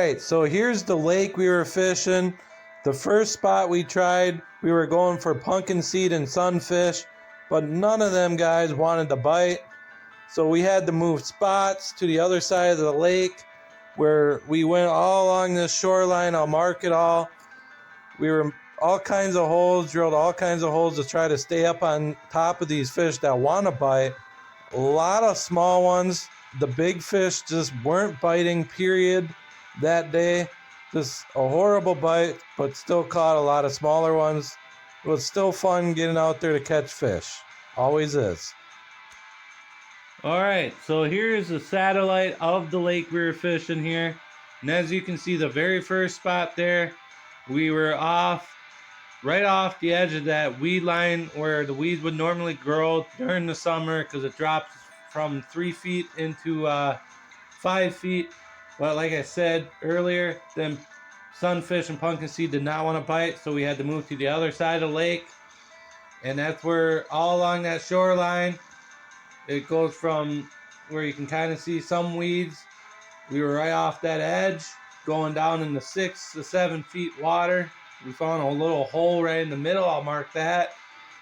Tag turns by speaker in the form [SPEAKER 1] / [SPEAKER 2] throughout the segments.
[SPEAKER 1] right, so here's the lake we were fishing. The first spot we tried, we were going for pumpkin seed and sunfish, but none of them guys wanted to bite. So we had to move spots to the other side of the lake where we went all along this shoreline. I'll mark it all. We were all kinds of holes, drilled all kinds of holes to try to stay up on top of these fish that want to bite. A lot of small ones. The big fish just weren't biting, period, that day. Just a horrible bite, but still caught a lot of smaller ones. It was still fun getting out there to catch fish. Always is. All right, so here's a satellite of the lake we were fishing here. And as you can see, the very first spot there, we were right off the edge of that weed line where the weeds would normally grow during the summer because it drops from 3 feet into 5 feet. But like I said earlier, them sunfish and pumpkin seed did not want to bite, so we had to move to the other side of the lake. And that's where all along that shoreline, it goes from where you can kind of see some weeds. We were right off that edge, going down in the 6 to 7 feet water. We found a little hole right in the middle. I'll mark that.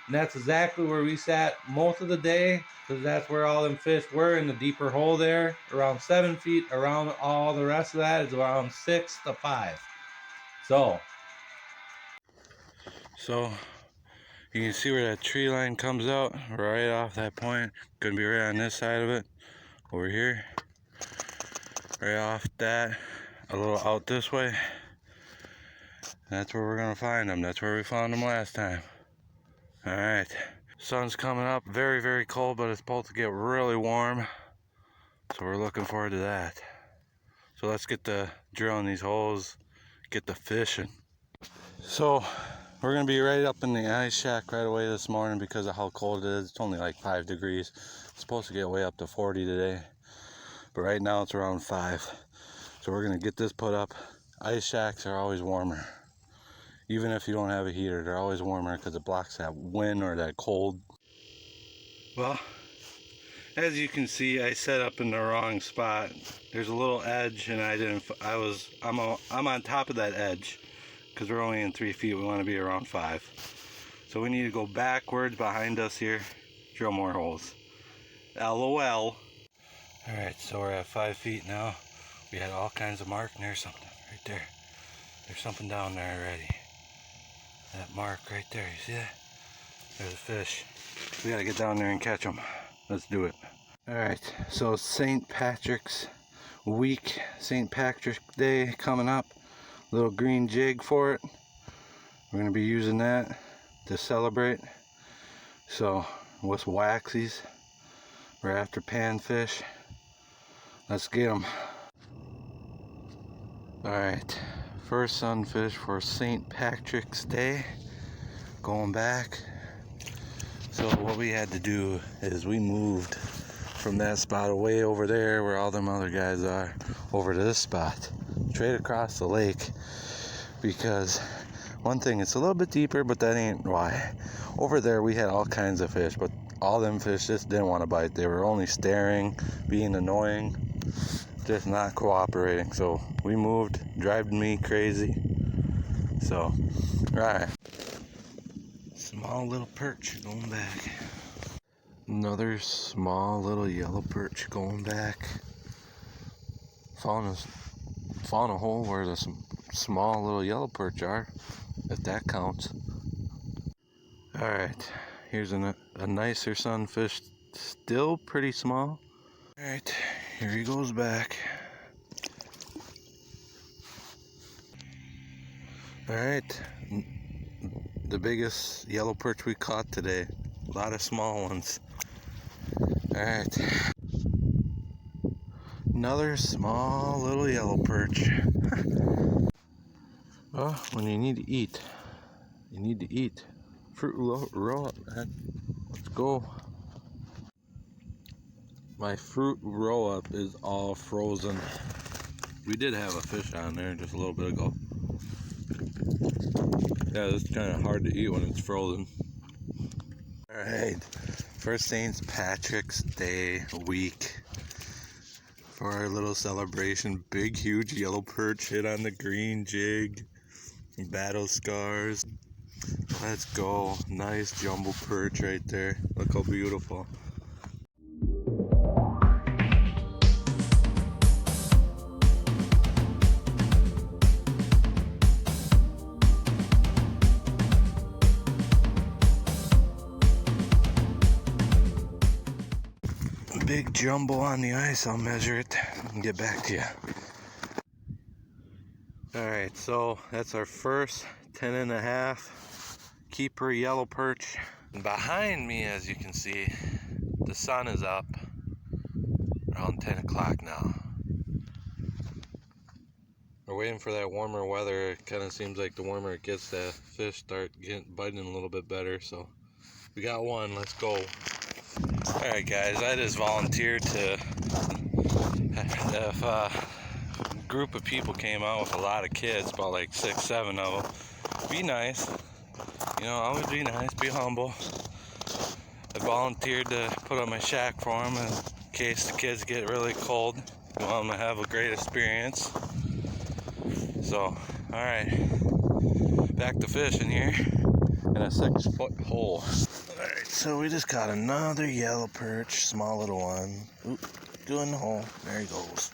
[SPEAKER 1] And that's exactly where we sat most of the day, because that's where all them fish were, in the deeper hole there, around 7 feet. Around all the rest of that is around 6 to 5. So you can see where that tree line comes out, right off that point. Gonna be right on this side of it, over here. Right off that, a little out this way. That's where we're gonna find them. That's where we found them last time. All right, sun's coming up, very, very cold, but it's supposed to get really warm. So we're looking forward to that. So let's get to drilling these holes, get the fishing. So we're gonna be right up in the ice shack right away this morning because of how cold it is. It's only like 5 degrees. It's supposed to get way up to 40 today, but right now it's around 5. So we're gonna get this put up. Ice shacks are always warmer. Even if you don't have a heater, they're always warmer because it blocks that wind or that cold. Well, as you can see, I set up in the wrong spot. There's a little edge, and I'm on top of that edge because we're only in 3 feet. We want to be around 5. So we need to go backwards behind us here, drill more holes. LOL. All right, so we're at 5 feet now. We had all kinds of mark, and there's something right there. There's something down there already. That mark right there, you see that? There's a fish. We gotta get down there and catch them. Let's do it. All right, so St. Patrick's week, St. Patrick's Day coming up. Little green jig for it. We're gonna be using that to celebrate. So, with waxies, we're after panfish. Let's get them. All right. First sunfish for St. Patrick's Day. Going back. So what we had to do is we moved from that spot away over there where all them other guys are over to this spot, straight across the lake, because one thing, it's a little bit deeper, but that ain't why. Over there we had all kinds of fish, but all them fish just didn't want to bite. They were only staring, being annoying, just not cooperating. So we moved, driving me crazy. So, alright. Small little perch going back. Another small little yellow perch going back. Found a hole where the small little yellow perch are, if that counts. Alright, here's a nicer sunfish, still pretty small. Alright, here he goes back. Alright, the biggest yellow perch we caught today. A lot of small ones. Alright, another small little yellow perch. Well, when you need to eat, you need to eat. Fruit roll up, man. Let's go. My fruit roll up is all frozen. We did have a fish on there just a little bit ago. Yeah, it's kind of hard to eat when it's frozen. Alright, first St. Patrick's Day week. for our little celebration. Big, huge yellow perch hit on the green jig. Battle scars. Let's go. Nice jumbo perch right there. Look how beautiful. Big jumbo on the ice. I'll measure it and get back to you. Alright, so that's our first 10.5 keeper yellow perch. And behind me, as you can see, the sun is up around 10 o'clock now. We're waiting for that warmer weather. It kind of seems like the warmer it gets, the fish start biting a little bit better. So we got one. Let's go. Alright guys, I just volunteered to, if a group of people came out with a lot of kids, about like 6, 7 of them, be nice. You know, always be nice, be humble. I volunteered to put up my shack for them in case the kids get really cold. You want them to have a great experience. So, alright, back to fishing here in a 6-foot hole. Alright, so we just caught another yellow perch, small little one. Oop, doing the hole. There he goes.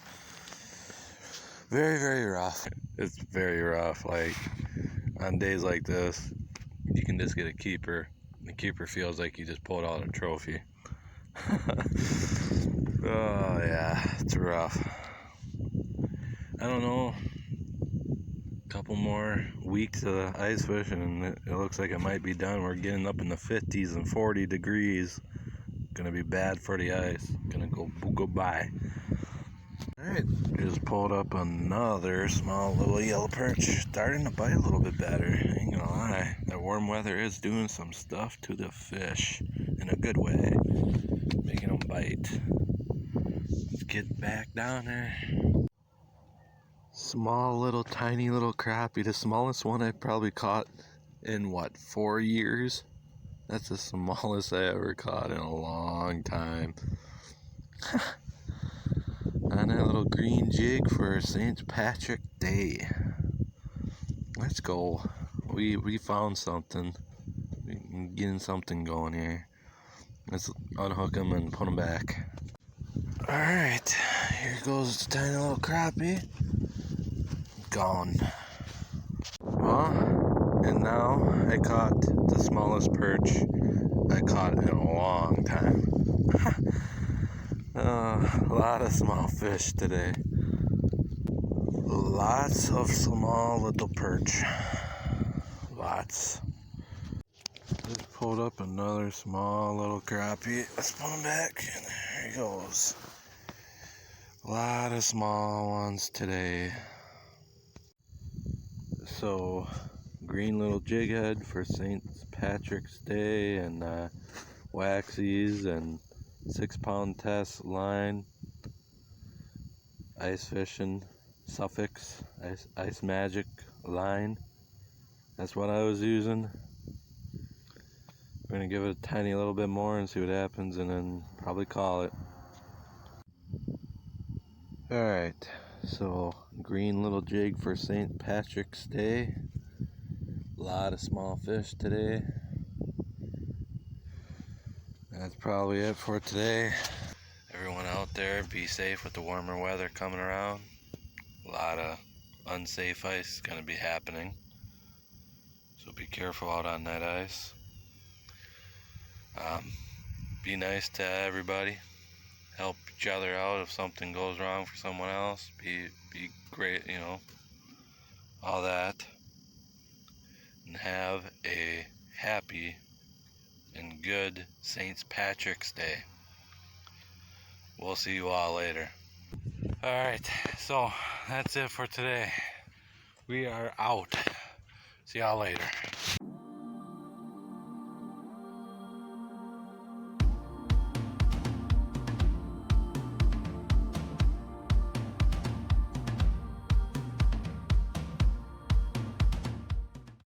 [SPEAKER 1] Very, very rough. It's very rough. Like, on days like this, you can just get a keeper. The keeper feels like you just pulled out a trophy. Oh, yeah, it's rough. I don't know. Couple more weeks of ice fishing and it looks like it might be done. We're getting up in the 50s and 40 degrees. Gonna be bad for the ice. Gonna go goodbye. Alright, just pulled up another small little yellow perch. Starting to bite a little bit better. Ain't gonna lie. That warm weather is doing some stuff to the fish in a good way. Making them bite. Let's get back down there. Small little tiny little crappie, the smallest one I probably caught in 4 years. That's the smallest I ever caught in a long time. On that little green jig for St. Patrick's Day. Let's go. We found something. We're getting something going here. Let's unhook him and put him back. Alright, here goes the tiny little crappie. Gone. Well, and now I caught the smallest perch I caught in a long time. A lot of small fish today. Lots of small little perch. Lots. Just pulled up another small little crappie. Let's put him back. And there he goes. A lot of small ones today. So, green little jig head for St. Patrick's Day and waxies and 6-pound test line. Ice fishing, Suffix, ice magic line. That's what I was using. We're gonna give it a tiny little bit more and see what happens and then probably call it. Alright, so green little jig for St. Patrick's Day. A lot of small fish today. That's probably it for today. Everyone out there, be safe with the warmer weather coming around. A lot of unsafe ice is going to be happening. So be careful out on that ice. Be nice to everybody. Help each other out if something goes wrong for someone else. Be great, you know, all that. And have a happy and good St. Patrick's Day. We'll see you all later. Alright, so that's it for today. We are out. See y'all later.